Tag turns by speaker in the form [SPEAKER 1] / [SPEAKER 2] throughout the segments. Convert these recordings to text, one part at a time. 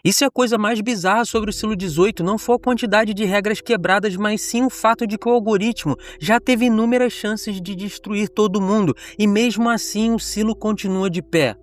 [SPEAKER 1] Isso é a coisa mais bizarra sobre o Silo 18, não foi a quantidade de regras quebradas, mas sim o fato de que o algoritmo já teve inúmeras chances de destruir todo mundo, e mesmo assim o Silo continua de pé.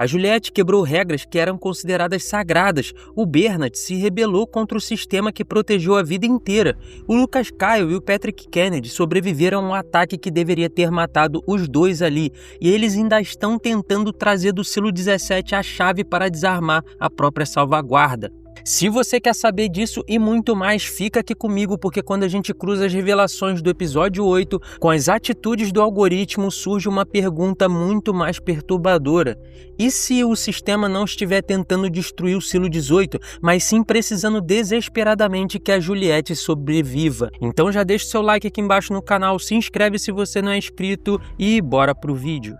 [SPEAKER 1] A Juliette quebrou regras que eram consideradas sagradas. O Bernard se rebelou contra o sistema que protegeu a vida inteira. O Lucas Kyle e o Patrick Kennedy sobreviveram a um ataque que deveria ter matado os dois ali. E eles ainda estão tentando trazer do Silo 17 a chave para desarmar a própria salvaguarda. Se você quer saber disso e muito mais, fica aqui comigo, porque quando a gente cruza as revelações do episódio 8 com as atitudes do algoritmo, surge uma pergunta muito mais perturbadora. E se o sistema não estiver tentando destruir o Silo 18, mas sim precisando desesperadamente que a Juliette sobreviva? Então já deixa o seu like aqui embaixo no canal, se inscreve se você não é inscrito e bora pro vídeo.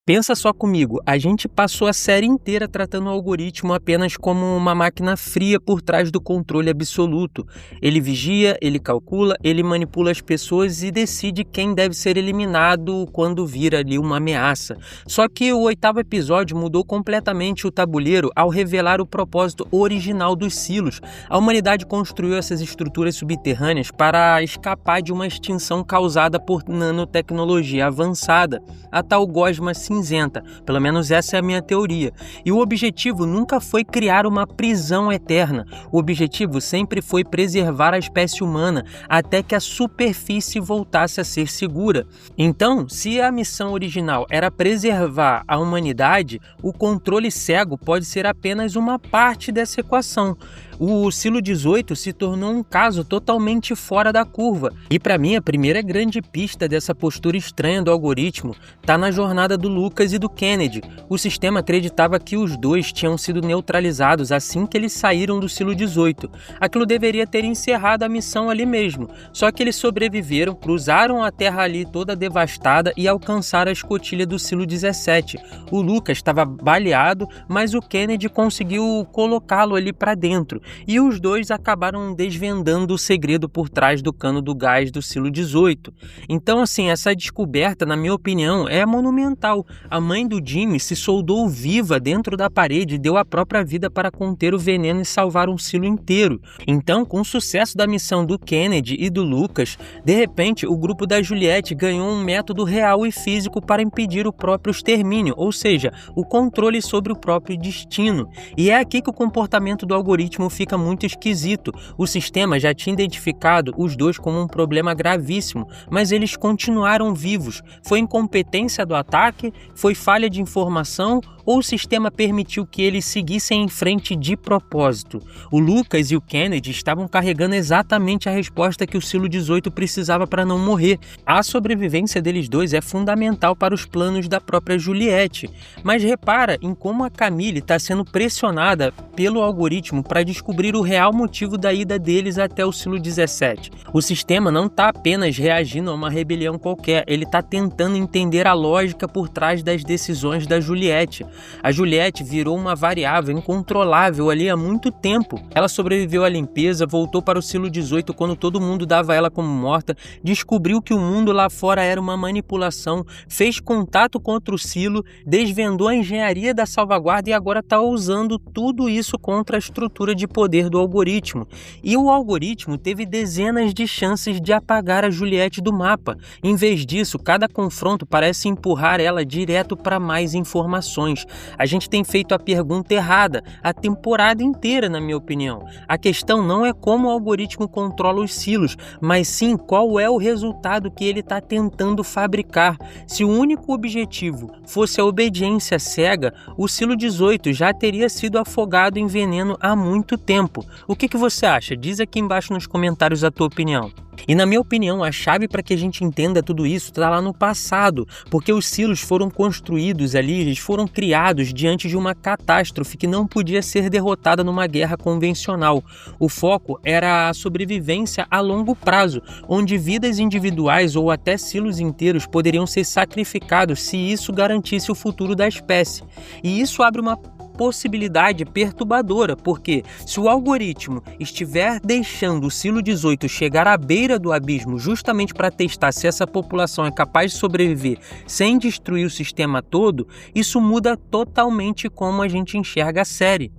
[SPEAKER 1] Pensa só comigo, a gente passou a série inteira tratando o algoritmo apenas como uma máquina fria por trás do controle absoluto. Ele vigia, ele calcula, ele manipula as pessoas e decide quem deve ser eliminado quando vir ali uma ameaça. Só que o 8º episódio mudou completamente o tabuleiro ao revelar o propósito original dos silos. A humanidade construiu essas estruturas subterrâneas para escapar de uma extinção causada por nanotecnologia avançada, a tal gosma cinzenta, pelo menos essa é a minha teoria. E o objetivo nunca foi criar uma prisão eterna. O objetivo sempre foi preservar a espécie humana até que a superfície voltasse a ser segura. Então, se a missão original era preservar a humanidade, o controle cego pode ser apenas uma parte dessa equação. O Silo 18 se tornou um caso totalmente fora da curva. E para mim, a primeira grande pista dessa postura estranha do algoritmo está na jornada do Lucas e do Kennedy. O sistema acreditava que os dois tinham sido neutralizados assim que eles saíram do Silo 18. Aquilo deveria ter encerrado a missão ali mesmo. Só que eles sobreviveram, cruzaram a Terra ali toda devastada e alcançaram a escotilha do Silo 17. O Lucas estava baleado, mas o Kennedy conseguiu colocá-lo ali para dentro. E os dois acabaram desvendando o segredo por trás do cano do gás do Silo 18. Então, assim, essa descoberta, na minha opinião, é monumental. A mãe do Jimmy se soldou viva dentro da parede e deu a própria vida para conter o veneno e salvar um silo inteiro. Então, com o sucesso da missão do Kennedy e do Lucas, de repente, o grupo da Juliette ganhou um método real e físico para impedir o próprio extermínio, ou seja, o controle sobre o próprio destino. E é aqui que o comportamento do algoritmo fica muito esquisito. O sistema já tinha identificado os dois como um problema gravíssimo, mas eles continuaram vivos. Foi incompetência do ataque? Foi falha de informação? Ou o sistema permitiu que eles seguissem em frente de propósito? O Lucas e o Kennedy estavam carregando exatamente a resposta que o Silo 18 precisava para não morrer. A sobrevivência deles dois é fundamental para os planos da própria Juliette. Mas repara em como a Camille está sendo pressionada pelo algoritmo para descobrir o real motivo da ida deles até o Silo 17. O sistema não está apenas reagindo a uma rebelião qualquer, ele está tentando entender a lógica por trás das decisões da Juliette. A Juliette virou uma variável incontrolável ali há muito tempo. Ela sobreviveu à limpeza, voltou para o Silo 18 quando todo mundo dava ela como morta, descobriu que o mundo lá fora era uma manipulação, fez contato contra o Silo, desvendou a engenharia da salvaguarda e agora está usando tudo isso contra a estrutura de poder do algoritmo. E o algoritmo teve dezenas de chances de apagar a Juliette do mapa. Em vez disso, cada confronto parece empurrar ela direto para mais informações. A gente tem feito a pergunta errada a temporada inteira, na minha opinião. A questão não é como o algoritmo controla os silos, mas sim qual é o resultado que ele está tentando fabricar. Se o único objetivo fosse a obediência cega, o Silo 18 já teria sido afogado em veneno há muito tempo. O que você acha? Diz aqui embaixo nos comentários a tua opinião. E na minha opinião, a chave para que a gente entenda tudo isso está lá no passado, porque os silos foram construídos ali, eles foram criados diante de uma catástrofe que não podia ser derrotada numa guerra convencional. O foco era a sobrevivência a longo prazo, onde vidas individuais ou até silos inteiros poderiam ser sacrificados se isso garantisse o futuro da espécie. E isso abre uma possibilidade perturbadora, porque se o algoritmo estiver deixando o Silo 18 chegar à beira do abismo justamente para testar se essa população é capaz de sobreviver sem destruir o sistema todo, isso muda totalmente como a gente enxerga a série.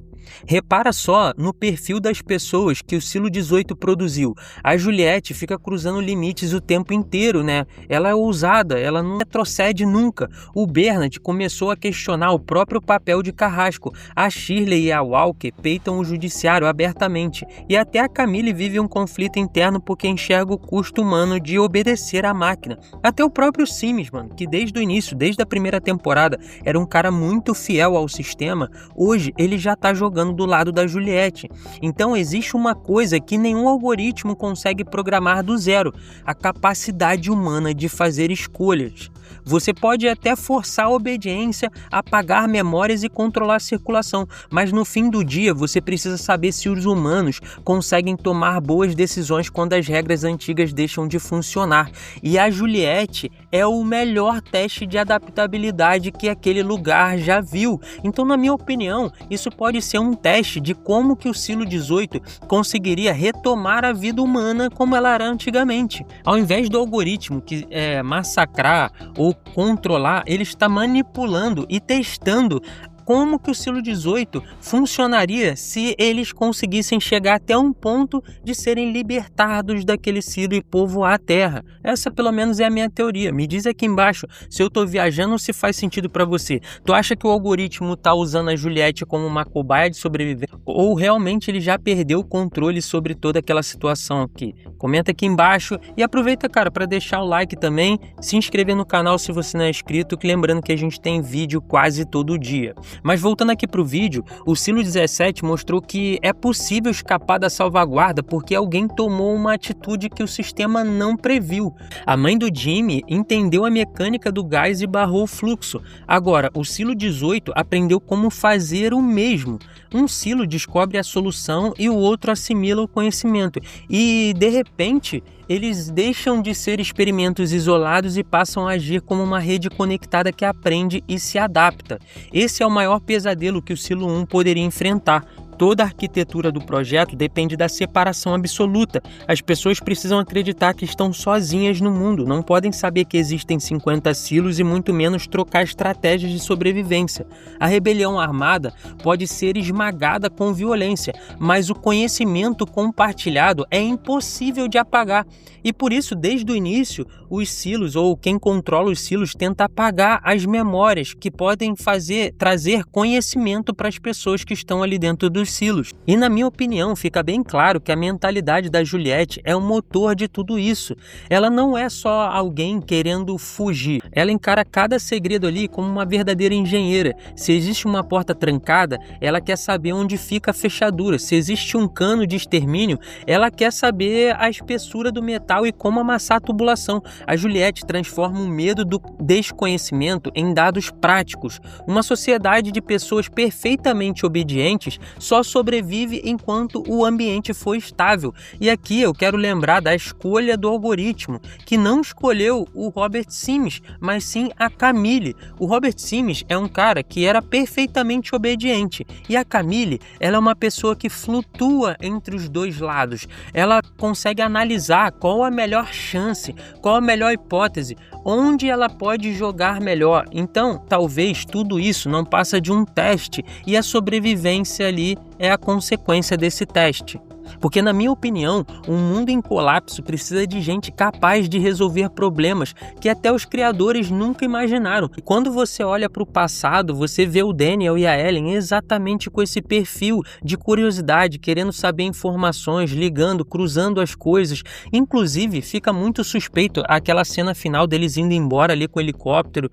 [SPEAKER 1] Repara só no perfil das pessoas que o Silo 18 produziu. A Juliette fica cruzando limites o tempo inteiro, né? Ela é ousada, ela não retrocede nunca. O Bernard começou a questionar o próprio papel de Carrasco. A Shirley e a Walker peitam o judiciário abertamente. E até a Camille vive um conflito interno porque enxerga o custo humano de obedecer à máquina. Até o próprio Sims, mano, que desde o início, desde a primeira temporada, era um cara muito fiel ao sistema, hoje ele já tá jogando do lado da Juliette. Então existe uma coisa que nenhum algoritmo consegue programar do zero: a capacidade humana de fazer escolhas. Você pode até forçar a obediência, apagar memórias e controlar a circulação, mas no fim do dia você precisa saber se os humanos conseguem tomar boas decisões quando as regras antigas deixam de funcionar. E a Juliette é o melhor teste de adaptabilidade que aquele lugar já viu. Então, na minha opinião, isso pode ser um teste de como que o Silo 18 conseguiria retomar a vida humana como ela era antigamente. Ao invés do algoritmo que massacrar ou controlar, ele está manipulando e testando como que o Silo 18 funcionaria se eles conseguissem chegar até um ponto de serem libertados daquele silo e povoar a Terra. Essa pelo menos é a minha teoria. Me diz aqui embaixo se eu tô viajando ou se faz sentido para você. Tu acha que o algoritmo tá usando a Juliette como uma cobaia de sobrevivência ou realmente ele já perdeu o controle sobre toda aquela situação aqui? Comenta aqui embaixo e aproveita, cara, para deixar o like também, se inscrever no canal se você não é inscrito, que lembrando que a gente tem vídeo quase todo dia. Mas voltando aqui para o vídeo, o Silo 17 mostrou que é possível escapar da salvaguarda porque alguém tomou uma atitude que o sistema não previu. A mãe do Jimmy entendeu a mecânica do gás e barrou o fluxo. Agora, o Silo 18 aprendeu como fazer o mesmo. Um silo descobre a solução e o outro assimila o conhecimento. E, de repente, eles deixam de ser experimentos isolados e passam a agir como uma rede conectada que aprende e se adapta. Esse é o maior pesadelo que o Silo 1 poderia enfrentar. Toda a arquitetura do projeto depende da separação absoluta. As pessoas precisam acreditar que estão sozinhas no mundo, não podem saber que existem 50 silos e muito menos trocar estratégias de sobrevivência. A rebelião armada pode ser esmagada com violência, mas o conhecimento compartilhado é impossível de apagar. E por isso, desde o início, os silos ou quem controla os silos tenta apagar as memórias que podem trazer conhecimento para as pessoas que estão ali dentro dos silos. E na minha opinião, fica bem claro que a mentalidade da Juliette é o motor de tudo isso. Ela não é só alguém querendo fugir. Ela encara cada segredo ali como uma verdadeira engenheira. Se existe uma porta trancada, ela quer saber onde fica a fechadura. Se existe um cano de extermínio, ela quer saber a espessura do metal e como amassar a tubulação. A Juliette transforma o medo do desconhecimento em dados práticos. Uma sociedade de pessoas perfeitamente obedientes só sobrevive enquanto o ambiente for estável. E aqui eu quero lembrar da escolha do algoritmo, que não escolheu o Robert Sims, mas sim a Camille. O Robert Sims é um cara que era perfeitamente obediente, e a Camille, ela é uma pessoa que flutua entre os dois lados. Ela consegue analisar qual a melhor chance, qual a melhor hipótese, onde ela pode jogar melhor. Então, talvez tudo isso não passa de um teste, e a sobrevivência ali é a consequência desse teste. Porque, na minha opinião, um mundo em colapso precisa de gente capaz de resolver problemas que até os criadores nunca imaginaram. E quando você olha para o passado, você vê o Daniel e a Ellen exatamente com esse perfil de curiosidade, querendo saber informações, ligando, cruzando as coisas. Inclusive, fica muito suspeito aquela cena final deles indo embora ali com o helicóptero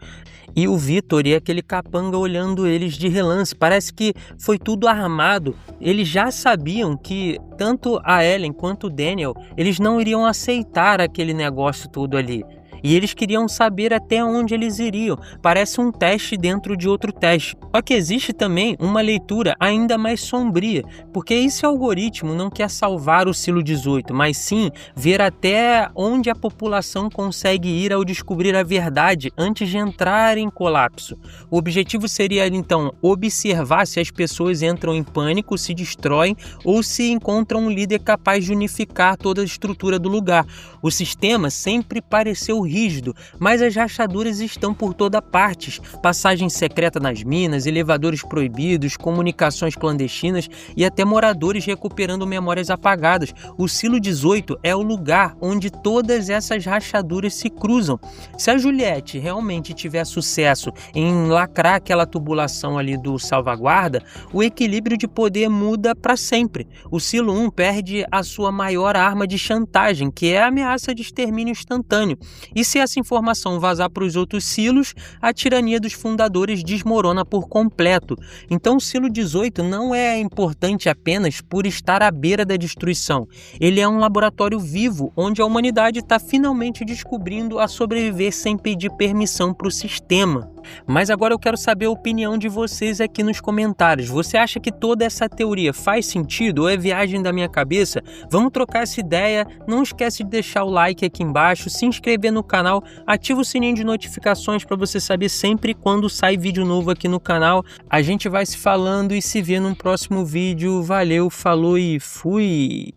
[SPEAKER 1] e o Victor e aquele capanga olhando eles de relance. Parece que foi tudo armado. Eles já sabiam que tanto a Ellen quanto o Daniel, eles não iriam aceitar aquele negócio todo ali. e eles queriam saber até onde eles iriam. Parece um teste dentro de outro teste. Só que existe também uma leitura ainda mais sombria, porque esse algoritmo não quer salvar o Silo 18, mas sim ver até onde a população consegue ir ao descobrir a verdade antes de entrar em colapso. O objetivo seria então observar se as pessoas entram em pânico, se destroem ou se encontram um líder capaz de unificar toda a estrutura do lugar. O sistema sempre pareceu rígido, mas as rachaduras estão por toda parte. Passagem secreta nas minas, elevadores proibidos, comunicações clandestinas e até moradores recuperando memórias apagadas. O Silo 18 é o lugar onde todas essas rachaduras se cruzam. Se a Juliette realmente tiver sucesso em lacrar aquela tubulação ali do salvaguarda, o equilíbrio de poder muda para sempre. O Silo 1 perde a sua maior arma de chantagem, que é a ameaça de extermínio instantâneo. E se essa informação vazar para os outros silos, a tirania dos fundadores desmorona por completo. Então o Silo 18 não é importante apenas por estar à beira da destruição. Ele é um laboratório vivo, onde a humanidade está finalmente descobrindo a sobreviver sem pedir permissão para o sistema. Mas agora eu quero saber a opinião de vocês aqui nos comentários. Você acha que toda essa teoria faz sentido ou é viagem da minha cabeça? Vamos trocar essa ideia. Não esquece de deixar o like aqui embaixo, se inscrever no canal, ativa o sininho de notificações para você saber sempre quando sai vídeo novo aqui no canal. A gente vai se falando e se vê num próximo vídeo. Valeu, falou e fui!